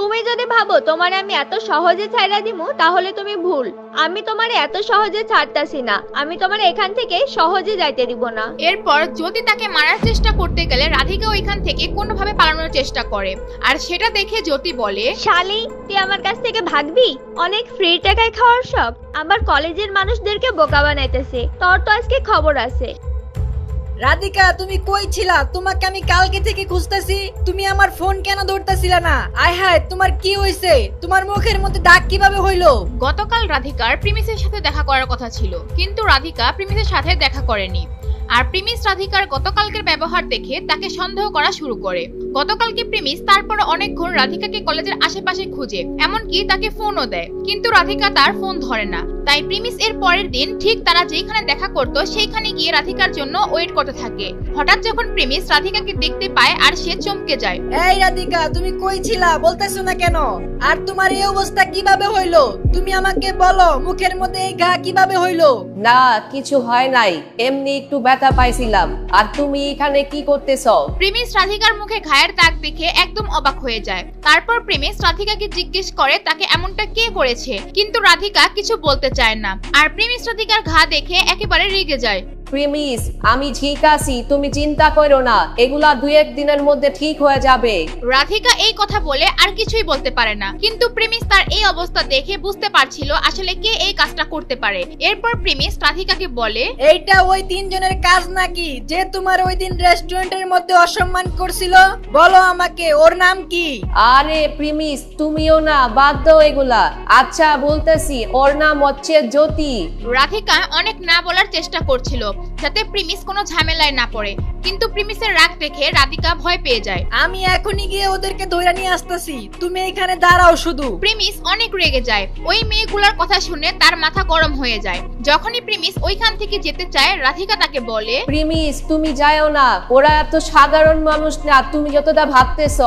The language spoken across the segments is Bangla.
তুমি যদি ভাবো তোমারে আমি এত সহজে ছাইড়া দিমু তাহলে তুমি ভুল। আমি তোমারে এত সহজে ছাড়তাছি না, আমি তোমারে এখান থেকে সহজে যাইতে দিব না। এরপর জ্যোতি তাকে মারার চেষ্টা করতে গেলে রাধিকাও এখান থেকে কোনোভাবে পালানোর চেষ্টা করে, আর সেটা দেখে জ্যোতি বলে, শালি তুই আমার কাছ থেকে ভাগবি? অনেক ফ্রি টাকায় খাওয়ার শখ, আবার কলেজের মানুষদেরকে বোকা বানাইতেছে। তোর তো আজকে খবর আছে। রাধিকা, তুমি কই ছিলা? তোমাকে আমি কালকে থেকে খুঁজতেছি, তুমি আমার ফোন কেন ধরতেছিলা না? আয় হায়, তোমার কি হইছে? তোমার মুখের মধ্যে দাগ কিভাবে হইলো? গতকাল রাধিকার প্রিমিসের সাথে দেখা করার কথা ছিল, কিন্তু রাধিকা প্রিমিসের সাথে দেখা করেনি। আর প্রিমিস রাধিকার গতকালকের ব্যবহার দেখে তাকে সন্দেহ করা শুরু করে। গতকালকে প্রিমিস তারপর অনেকক্ষণ রাধিকাকে কলেজের আশেপাশে খুঁজে, এমনকি তাকে ফোনও দেয়, কিন্তু রাধিকা তার ফোন ধরে না। তাই প্রিমিস এর পরের দিন ঠিক তারা যেখানে দেখা করত সেইখানে গিয়ে রাধিকার জন্য ওয়েট করতে থাকে। হঠাৎ যখন প্রিমিস রাধিকাকে দেখতে পায় আর সে চমকে যায়। এই রাধিকা, তুমি কই ছিলা? বলতেছো না কেন? আর তোমার এই অবস্থা কিভাবে হইলো? তুমি আমাকে বলো, মুখের মধ্যে এই ঘা কিভাবে হইলো? না, কিছু হয় নাই, এমনি একটু ব্যথা পাইছিলাম। আর তুমি এখানে কি করতেছো? প্রিমিস রাধিকার মুখে ঘায়ের দাগ দেখে একদম অবাক হয়ে যায়। তারপর প্রিমিস রাধিকাকে জিজ্ঞেস করে তাকে এমনটা কে করেছে, কিন্তু রাধিকা কিছু বলতে চায় না। আর প্রিমিস রাধিকার ঘা দেখে একেবারে রেগে যায়। প্রিমিস, আমি ঠিক আছি, তুমি চিন্তা করো না, এগুলা 2-1 দিনের মধ্যে ঠিক হয়ে যাবে। রাধিকা এই কথা বলে আর কিছুই বলতে পারে না, কিন্তু প্রিমিস তার এই অবস্থা দেখে বুঝতে পারছিল আসলে কে এই কাজটা করতে পারে। এরপর প্রিমিস রাধিকাকে বলে, এইটা ওই তিনজনের কাজ নাকি যে তোমার ওই দিন রেস্টুরেন্টের মধ্যে অসম্মান করছিল? বলো আমাকে, ওর নাম কি? আরে প্রিমিস, তুমিও না, বাদ দাও এগুলা। আচ্ছা বলতেছি, ওর নাম হচ্ছে জ্যোতি। রাধিকা অনেক না বলার চেষ্টা করছিল যাতে প্রিমিস কোনো ঝামেলায় না পড়ে, কিন্তু প্রিমিসের রাগ দেখে রাধিকা ভয় পেয়ে যায়। আমি এখনই গিয়ে ওদেরকে ধরে নিয়ে আসতেছি, তুমি এখানে দাঁড়াও শুধু। প্রিমিস অনেক রেগে যায়। ওই মেয়েগুলোর কথা শুনে তার মাথা গরম হয়ে যায়। যখনই প্রিমিস ওইখান থেকে যেতে চায় রাধিকা তাকে বলে, প্রিমিস তুমি যাও না, ওরা এত সাধারণ মানুষ না তুমি যতটা ভাবতেছ।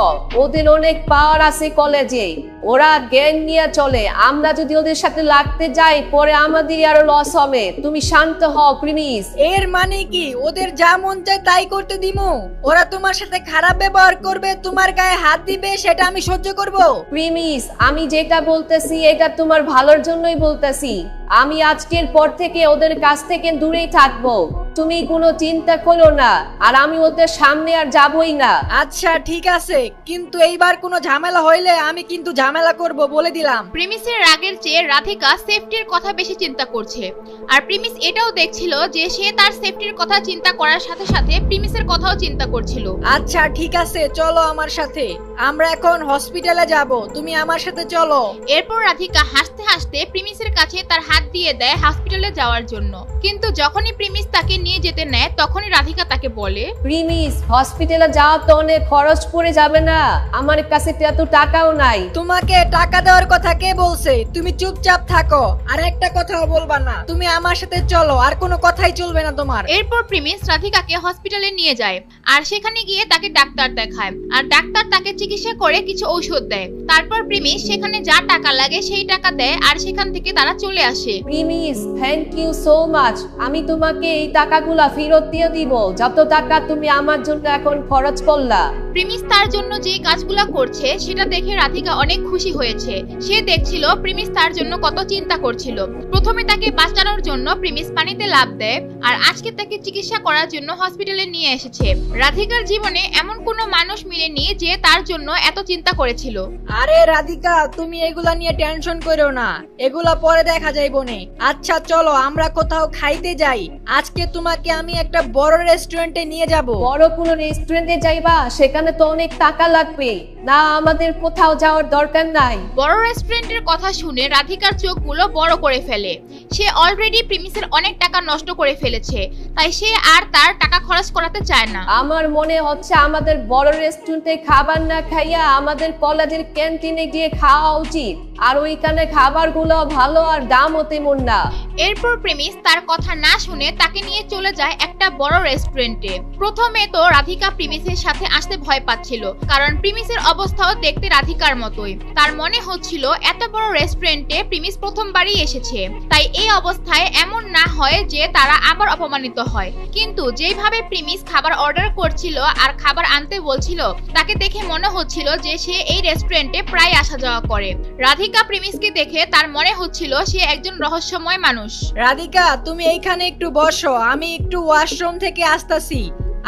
ওদের অনেক পাওয়ার আছে কলেজে, ওরা গ্যাং নিয়ে চলে। আমরা যদি ওদের সাথে লাগতে যাই পরে আমাদের আরো লস হবে। তুমি শান্ত হও প্রিমিস। এর মানে কি ওদের যা মন চায় তাই করতে দিমু? ওরা তোমার সাথে খারাপ ব্যবহার করবে, তোমার গায়ে হাত দিবে, সেটা আমি সহ্য করব? প্রিমিস, আমি যেটা বলতেছি এটা তোমার ভালোর জন্যই বলতেছি। আমি আজকের পর থেকে ওদের কাছ থেকে দূরেই থাকবো, তুমি কোনো চিন্তা করো না। আর আমি ওদের সামনে আর যাবই না। আচ্ছা ঠিক আছে, কিন্তু এইবার কোনো ঝামেলা হইলে আমি কিন্তু ঝামেলা করব, বলে দিলাম। প্রিমিসের রাগের চেয়ে রাধিকা সেফটির কথা বেশি চিন্তা করছে। আর প্রিমিস এটাও দেখছিল যে সে তার সেফটির কথা চিন্তা করার সাথে সাথে প্রিমিসের কথাও চিন্তা করছিল। আচ্ছা ঠিক আছে, চলো আমার সাথে, আমরা এখন হসপিটালে যাব, তুমি আমার সাথে চলো। এরপর রাধিকা হাসতে হাসতে প্রিমিসের কাছে তার হাত দিয়ে দেয় হসপিটালে যাওয়ার জন্য, কিন্তু যখনই প্রিমিস তাকে নিয়ে যেতে নেয় তখনই রাধিকা তাকে বলে, প্রিমিস, হসপিটালে যাওয়া তো অনেক খরচ পড়ে যাবে না? আমার কাছে তো এত টাকাও নাই। তোমাকে টাকা দেওয়ার কথা কে বলছে? তুমি চুপচাপ থাকো, আর একটা কথাও বলবা না। তুমি আমার সাথে চলো, আর কোনো কথাই চলবে না তোমার। এরপর প্রিমিস রাধিকাকে হসপিটালে নিয়ে যায়, আর সেখানে গিয়ে তাকে ডাক্তার দেখায়, আর ডাক্তার তাকে চিকিৎসা করে কিছু ঔষধ দেয়। তারপর প্রিমিস সেখানে যা টাকা লাগে সেই টাকা দেয়, আর সেখান থেকে তারা চলে আসে। Premise, thank you so much. আমি তোমাকে এই টাকাগুলা ফেরত দিয়ে দিব, যত টাকা তুমি আমার জন্য এখন খরচ করলা। প্রিমিস তার জন্য যে কাজগুলো করছে সেটা দেখে রাধিকা অনেক খুশি হয়েছে। সে দেখছিল প্রিমিস তার জন্য কত চিন্তা করছিল। প্রথমে তাকে বাঁচানোর জন্য প্রিমিস পানিতে লাফ দেয়, আর আজকে তাকে চিকিৎসা করার জন্য হসপিটালে নিয়ে এসেছে। রাধিকার জীবনে এমন কোনো মানুষ মিলেনি যে তার জন্য এত চিন্তা করেছিল। আরে রাধিকা, তুমি এগুলা নিয়ে টেনশন করো না, এগুলা পরে দেখা যাইবো নে। আচ্ছা চলো আমরা কোথাও খাইতে যাই। আজকে তোমাকে আমি একটা বড় রেস্টুরেন্টে নিয়ে যাব। বড় কোনো রেস্টুরেন্টে যাইবা? সেখানে তো অনেক টাকা লাগবে। না, আমাদের কোথাও যাওয়ার দরকার নাই। বড় রেস্টুরেন্টের কথা শুনে রাধিকার চোখগুলো বড় করে ফেলে। সে অলরেডি প্রিমিসের অনেক টাকা নষ্ট করে ফেলেছে, তাই সে আর তার টাকা খরচ করাতে চায় না। আমার মনে হচ্ছে আমাদের বড় রেস্টুরেন্টে খাবার না খাইয়া আমাদের কলেজের ক্যান্টিনে গিয়ে খাওয়া উচিত। আর ওইখানে খাবারগুলো ভালো আর দামও তেমন না। এরপর প্রেমিস তার কথা না শুনে তাকে নিয়ে চলে যায় একটা বড় রেস্টুরেন্টে। প্রথমে তো রাধিকা প্রেমিসের সাথে আসতে ভয় পাচ্ছিল, কারণ প্রেমিসের অবস্থাও দেখতে রাধিকার মতোই। তার মনে হচ্ছিল এত বড় রেস্টুরেন্টে প্রেমিস প্রথমবারই এসেছে, তাই এই অবস্থায় এমন না হয় যে তারা আবার অপমানিত হয়। কিন্তু যেইভাবে প্রেমিস খাবার অর্ডার করছিল আর খাবার আনতে বলছিল, তাকে দেখে মনে হচ্ছিল যে সে এই রেস্টুরেন্টে প্রায় আসা যাওয়া করে। রাধিকা প্রেমিসকে দেখে তার মনে হচ্ছিল সে একজন রহস্যময় মানুষ। রাধিকা, তুমি এইখানে একটু বসো, আমি একটু ওয়াশরুম থেকে আসতাছি।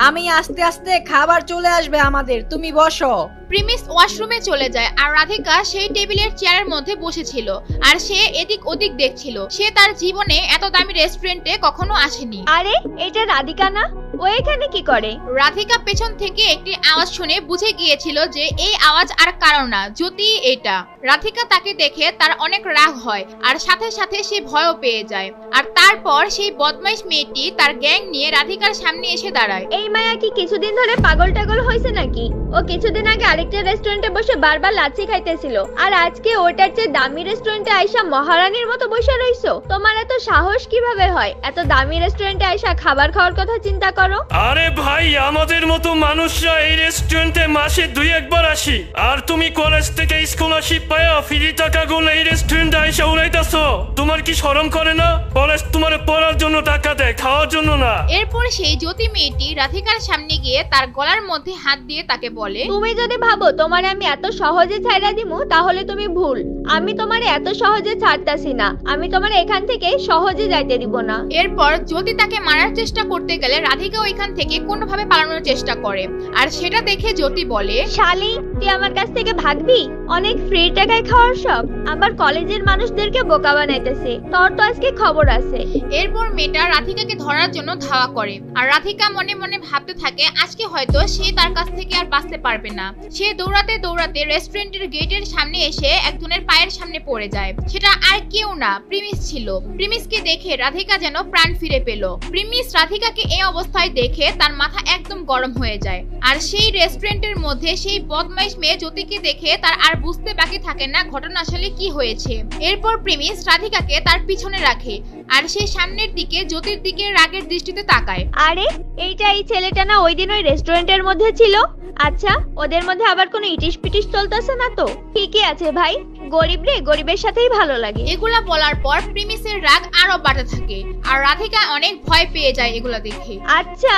আমি আস্তে আস্তে খাবার চলে আসবে আমাদের, তুমি বসো। প্রেমিস ওয়াশরুমে চলে যায় আর রাধিকা সেই টেবিলের চেয়ারের মধ্যে বসেছিল আর সে এদিক ওদিক দেখছিল। সে তার জীবনে এত দামি রেস্টুরেন্টে কখনো আসেনি। আরে এটা রাধিকা না? ও এখানে কি করে? রাধিকা পেছন থেকে একটি আওয়াজ শুনে বুঝে গিয়েছিল যে এই আওয়াজ আর কারো না, জ্যোতি এটা। রাধিকা তাকে দেখে তার অনেক রাগ হয় আর সাথে সাথে সে ভয়ও পেয়ে যায়। আর তারপর সেই বদমাইশ মেয়েটি তার গ্যাং নিয়ে রাধিকার সামনে এসে দাঁড়ায়। এই মায়া কি কিছুদিন ধরে পাগল টাগল হয়েছে নাকি? ও কিছুদিন আগে আরেকটা রেস্টুরেন্টে বসে বারবার লাচ্ছি খাইতেছিল, আর আজকে ওটার চেয়ে দামি রেস্টুরেন্টে আইসা মহারানীর মতো বসে রইছো। তোমার এত সাহস কিভাবে হয় এত দামি রেস্টুরেন্টে আইসা খাবার খাওয়ার কথা চিন্তা করো? আরে ভাই, আমাদের মতো মানুষরা এই রেস্টুরেন্টে মাসে 2-1 বার আসি, আর তুমি কলেজ থেকে স্কলারশিপ পায়া ফ্রি টাকাগুলো এই রেস্টুরেন্টে আইসা উড়াইতেছো। তোমার কি শরম করে না? কলেজ তোমার পড়ার জন্য টাকা দেয়, খাওয়ার জন্য না। এরপর সেই জ্যোতি মেয়েটি রাধিকার সামনে গিয়ে তার গলার মধ্যে হাত দিয়ে তাকে বলে, তুমি যদি ভাবো তোমারে আমি এত সহজে ছাইড়া দিমু তাহলে তুমি ভুল। আমি তোমারে এত সহজে ছাড়তাছি না, আমি তোমারে এখান থেকে সহজে যাইতে দিব না। এরপর জ্যোতি তাকে মারার চেষ্টা করতে গেলে রাধিকা ওইখান থেকে কোনোভাবে পালানোর চেষ্টা করে, আর সেটা দেখে জ্যোতি বলে, শালি তুই আমার কাছ থেকে ভাগবি? অনেক ফ্রি টাকায় খাওয়ার সব, আবার কলেজের মানুষদেরকে বোকা বানাইতেছে, তোর তো আজকে খবর আছে। এরপর মেয়েটা রাধিকাকে ধরার জন্য ধাওয়া করে, আর রাধিকা মনে মনে ভাবতে থাকে আজকে হয়তো সে তার কাছ থেকে আর বাঁচতে পারবে না। সে দৌড়াতে দৌড়াতে রেস্টুরেন্টের গেটের সামনে এসে একজনের পায়ের সামনে পড়ে যায়। সেটা আর কেউ না, প্রেমিস ছিল। প্রেমিসকে দেখে রাধিকা যেন প্রাণ ফিরে পেল। প্রেমিস রাধিকাকে এই অবস্থায় দেখে তার মাথা একদম গরম হয়ে যায়, আর সেই রেস্টুরেন্টের মধ্যে সেই বদমাইশ মেয়ে জ্যোতিকে দেখে তার আর বুঝতে বাকি থাকে না ঘটনা আসলে কি হয়েছে। এরপর প্রেমিস রাধিকাকে তার পিছনে রাখে, আর সে সামনের দিকে জ্যোতির দিকে রাগের দৃষ্টিতে তাকায়। আরে এইটা এই ছেলেটা না ওই দিন ওই রেস্টুরেন্টের মধ্যে ছিল? আচ্ছা, ওদের মধ্যে আবার কোনো ইটিশ পিটিশ চলতেছে না তো? ঠিকই আছে ভাই, গরিব রে গরিবের সাথেই ভালো লাগে। এগুলা বলার পর প্রেমিসের রাগ আরো বাড়তে থাকে, আর রাধিকা অনেক ভয় পেয়ে যায় এগুলা দেখে। আচ্ছা,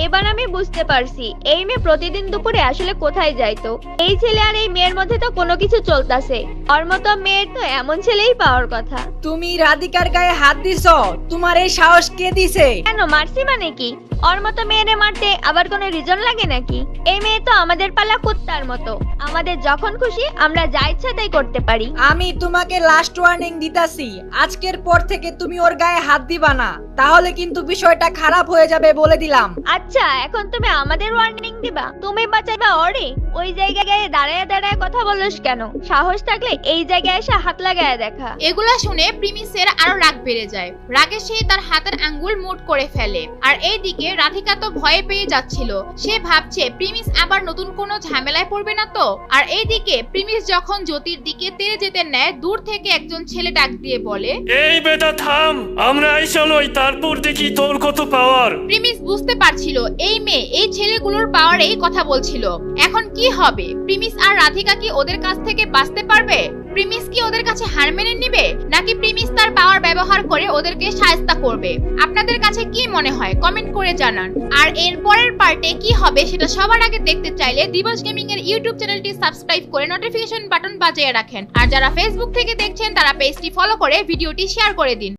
এবার আমি বুঝতে পারছি এই মেয়ে প্রতিদিন দুপুরে আসলে কোথায় যাইতো। এই ছেলে আর এই মেয়ের মধ্যে তো কোনো কিছু চলতেছে। ওর মতো মেয়ের তো এমন ছেলেই পাওয়ার কথা। তুমি রাধিকার গায়ে হাত দিছো, তোমার এই সাহস কে দিছে? কেন মারছি মানে কি? ওর মতো মেয়েরে মারতে আবার কোনো রিজন লাগে নাকি? এই মেয়ে তো আমাদের পালা কুত্তার মতো, আমাদের যখন খুশি আমরা যা ইচ্ছা তাই করতে পারি। আমি তোমাকে লাস্ট ওয়ার্নিং দিতাছি, আজকের পর থেকে তুমি ওর গায়ে হাত দিবা না, তাহলে কিন্তু বিষয়টা খারাপ হয়ে যাবে বলে দিলাম। আচ্ছা, এখন তুমি আমাদের ওয়ার্নিং দিবা? তুমি বাঁচাইবা ওরে? ওই জায়গায় দাঁড়ায় দাঁড়ায় কথা বলছ কেন? সাহস থাকলে এই জায়গায় এসে হাত লাগায় দেখা। এগুলা শুনে প্রেমিসের আরো রাগ বেড়ে যায়। রাগে সে তার হাতের আঙ্গুল মুট করে ফেলে, আর এইদিকে রাধিকা তো ভয়ে পেয়ে যাচ্ছিল। সে ভাবছে প্রেমিস আবার নতুন কোনো ঝামেলায় পড়বে না তো। আর এইদিকে প্রেমিস যখন জ্যোতির দিকে তেড়ে যেতে নেয়, দূর থেকে একজন ছেলে ডাক দিয়ে বলে, এই বেটা থাম, আমরা আইসা নই, তারপর দেখি তোর কত পাওয়ার। প্রেমিস বুঝতে পারছিল এই মেয়ে এই ছেলেগুলোর পাওয়ারেই কথা বলছিল। এখন কি হবে? প্রেমিস আর রাধিকা কি ওদের কাছ থেকে বাঁচতে পারবে? প্রেমিস কি ওদের কাছে হার মেনে নিবে, নাকি প্রেমিস তার পাওয়ার ব্যবহার করে ওদেরকে শায়েস্তা করবে? আপনাদের কাছে কি মনে হয় কমেন্ট করে জানান। আর এর পরের পার্টে কি হবে সেটা সবার আগে দেখতে চাইলে দিবস গেমিং এর ইউটিউব চ্যানেলটি সাবস্ক্রাইব করে নোটিফিকেশন বাটন বাজিয়ে রাখেন। আর যারা ফেসবুক থেকে দেখছেন তারা পেজটি ফলো করে ভিডিওটি শেয়ার করে দিন।